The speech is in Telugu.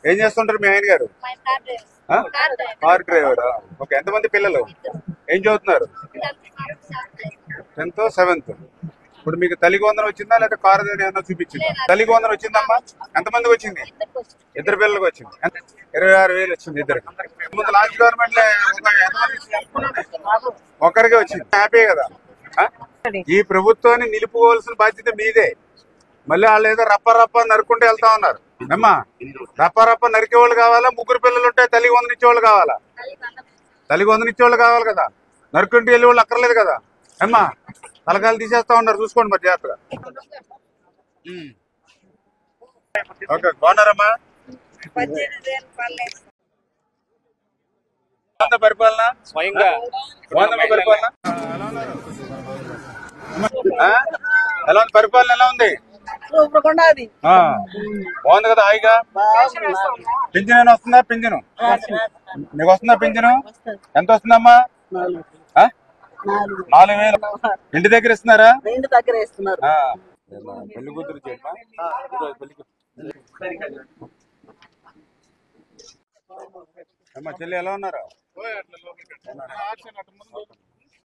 ఏం చేస్తుంటారు మీ ఆయన గారు? Car driver. ఓకే, ఎంతమంది పిల్లలు? ఏం చదువుతున్నారు? 10th, 7th. ఇప్పుడు మీకు తల్లి వందనం వచ్చిందా లేదా కారు ఏమన్నా చూపించిందా? తల్లి వందనం వచ్చిందమ్మా? ఎంతమందికి వచ్చింది? ఇద్దరు పిల్లలకు వచ్చింది. 26,000 వచ్చింది ఇద్దరికి. ముందు లాస్ట్ గవర్నమెంట్ ఒక్కరికే వచ్చింది. హ్యాపీ కదా? ఈ ప్రభుత్వాన్ని నిలుపుకోవాల్సిన బాధ్యత మీదే. మళ్ళీ వాళ్ళు ఏదో రప్ప నరుక్కుంటూ వెళ్తా ఉన్నారు. అమ్మా, రప్ప నరికేవాళ్ళు కావాలా? ముగ్గురు పిల్లలు ఉంటే తల్లి వందనిచ్చేవాళ్ళు కావాలా? తల్లి వందనిచ్చేవాళ్ళు కావాలి కదా. నరుక్కుంటూ వెళ్ళే వాళ్ళు అక్కర్లేదు కదా. అమ్మా, తలకాయలు తీసేస్తా ఉన్నారు, చూసుకోండి మరి జాగ్రత్తగా. ఓకే, బాగున్నారమ్మా? పరిపాలన స్వయంగా పరిపాలన ఎలా ఉంది? పరిపాలన ఎలా ఉంది? బాగుంది కదా, హాయిగా. పింఛన్ ఏమైనా వస్తుందా? పింఛను నీకు వస్తుందా? పింఛను ఎంత వస్తుందమ్మా? 4,000. ఇంటి దగ్గర ఇస్తున్నారా? ఇంటి దగ్గర ఇస్తున్నారు. పెళ్లి కూతురు అమ్మా, చెల్లి ఎలా ఉన్నారు?